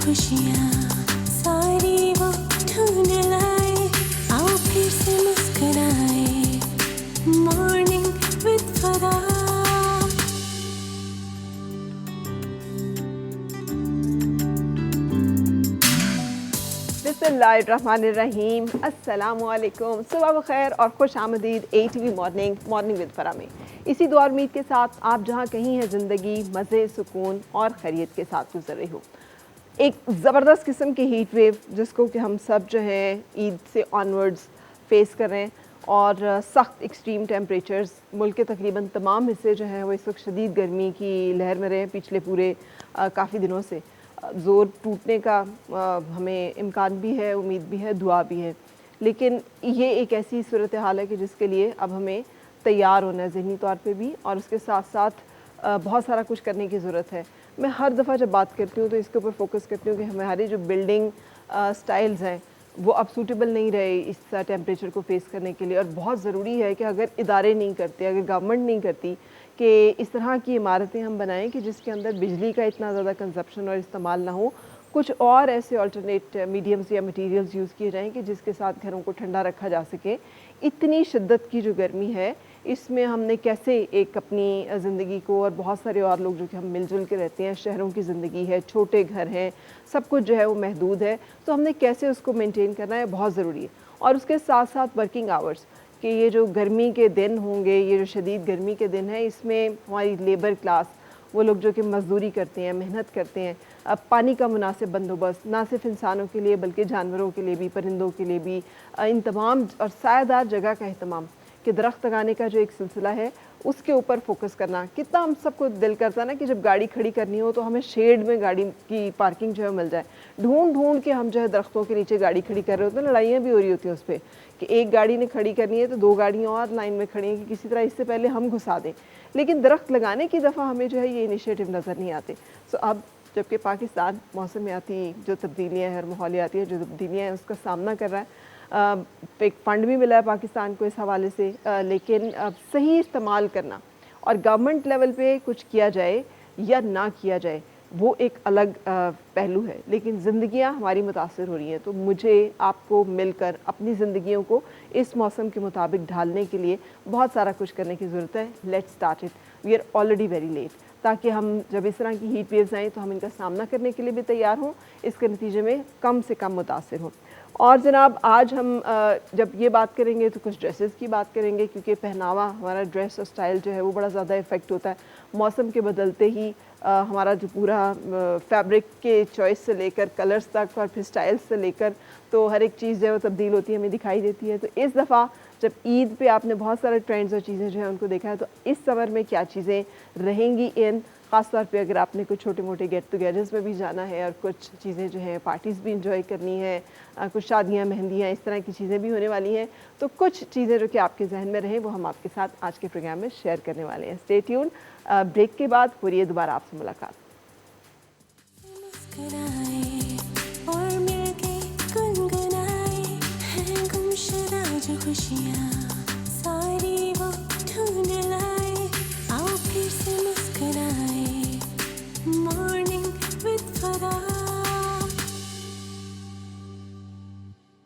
खुशियाँ सारी वो ढूंढ लाए, आओ फिर से मुस्कुराए, मॉर्निंग विद फरा। बिस्मिल्लाहिर्रहमानिर्रहीम, अस्सलामुअलैकुम, सुबह बखैर और खुश आमदीद ATV मॉर्निंग विद फरा में। इसी दुआ उम्मीद के साथ आप जहाँ कहीं हैं ज़िंदगी मज़े, सुकून और खैरियत के साथ गुजर रही हो। एक ज़बरदस्त किस्म की हीट वेव जिसको कि हम सब जो है ईद से ऑनवर्ड्स फेस कर रहे हैं, और सख्त एक्सट्रीम टेम्परेचर्स मुल्क के तकरीबन तमाम हिस्से जो हैं वो इस वक्त शदीद गर्मी की लहर में रहे हैं पिछले पूरे काफ़ी दिनों से। ज़ोर टूटने का हमें इम्कान भी है, उम्मीद भी है, दुआ भी है, लेकिन ये एक ऐसी सूरत हाल है कि जिसके लिए अब हमें तैयार होना है ज़हनी तौर पे भी, और उसके साथ साथ बहुत सारा कुछ करने की ज़रूरत है। मैं हर दफ़ा जब बात करती हूँ तो इसके ऊपर फोकस करती हूँ कि हमारी जो बिल्डिंग स्टाइल्स हैं वो अब सूटेबल नहीं रहे इस टेम्परेचर को फेस करने के लिए, और बहुत ज़रूरी है कि अगर इदारे नहीं करते, अगर गवर्नमेंट नहीं करती कि इस तरह की इमारतें हम बनाएं कि जिसके अंदर बिजली का इतना ज़्यादा कंजप्शन और इस्तेमाल ना हो, कुछ और ऐसे अल्टरनेट मीडियम्स या मटेरियल्स यूज़ किए जाएं कि जिसके साथ घरों को ठंडा रखा जा सके। इतनी शिद्दत की जो गर्मी है, इसमें हमने कैसे एक अपनी ज़िंदगी को, और बहुत सारे और लोग जो कि हम मिलजुल के रहते हैं, शहरों की ज़िंदगी है, छोटे घर हैं, सब कुछ जो है वो महदूद है, तो हमने कैसे उसको मेंटेन करना है बहुत ज़रूरी है। और उसके साथ साथ वर्किंग आवर्स, कि ये जो गर्मी के दिन होंगे, ये जो शदीद गर्मी के दिन है, इसमें हमारी लेबर क्लास, वो लोग जो कि मज़दूरी करते हैं, मेहनत करते हैं, अब पानी का मुनासिब बंदोबस्त ना सिर्फ इंसानों के लिए बल्कि जानवरों के लिए भी, परिंदों के लिए भी, इन तमाम और सायादार जगह का अहतमाम, कि दरख्त लगाने का जो एक सिलसिला है उसके ऊपर फोकस करना। कितना हम सबको दिल करता है ना कि जब गाड़ी खड़ी करनी हो तो हमें शेड में गाड़ी की पार्किंग जो है मिल जाए। ढूंढ ढूंढ के हम जो है दरख्तों के नीचे गाड़ी खड़ी कर रहे होते हैं, लड़ाइयाँ भी हो रही होती हैं उस पर कि एक गाड़ी ने खड़ी करनी है तो दो गाड़ियाँ और लाइन में खड़ी हैं कि किसी तरह इससे पहले हम घुसा दें, लेकिन दरख्त लगाने की दफ़ा हमें जो है ये इनिशिएटिव नज़र नहीं आते। सो अब जबकि पाकिस्तान मौसमियाती जो तब्दीलियाँ हैं और माहौलियाती जो तब्दीलियाँ हैं उसका सामना कर रहा है, एक फ़ंड भी मिला है पाकिस्तान को इस हवाले से, लेकिन सही इस्तेमाल करना और गवर्नमेंट लेवल पे कुछ किया जाए या ना किया जाए वो एक अलग पहलू है, लेकिन ज़िंदगियां हमारी मुतासर हो रही हैं। तो मुझे आपको मिलकर अपनी ज़िंदगियों को इस मौसम के मुताबिक ढालने के लिए बहुत सारा कुछ करने की ज़रूरत है। Let's start it, we are already very late, ताकि हम जब इस तरह की हीट वेव्स आएँ तो हम इनका सामना करने के लिए भी तैयार हों, इसके नतीजे में कम से कम मुतासर हों। और जनाब आज हम जब ये बात करेंगे तो कुछ ड्रेसेस की बात करेंगे, क्योंकि पहनावा, हमारा ड्रेस और स्टाइल जो है वो बड़ा ज़्यादा इफ़ेक्ट होता है मौसम के बदलते ही। हमारा जो पूरा फैब्रिक के चॉइस से लेकर कलर्स तक और फिर स्टाइल्स से लेकर तो हर एक चीज़ जो है वो तब्दील होती है, हमें दिखाई देती है। तो इस दफ़ा जब ईद पे आपने बहुत सारे ट्रेंड्स और चीज़ें जो है उनको देखा है, तो इस समर में क्या चीज़ें रहेंगी इन, ख़ास तौर पे अगर आपने कुछ छोटे मोटे गेट टुगेदर्स में भी जाना है और कुछ चीज़ें जो हैं पार्टीज़ भी इंजॉय करनी है, कुछ शादियाँ, मेहंदियाँ, इस तरह की चीज़ें भी होने वाली हैं, तो कुछ चीज़ें जो कि आपके जहन में रहें वो हम आपके साथ आज के प्रोग्राम में शेयर करने वाले हैं। स्टे ट्यून, ब्रेक के बाद हो रही है दोबारा आपसे मुलाकात। और मिलके गुनगुनाए हैं गुमशुदा जो खुशियाँ।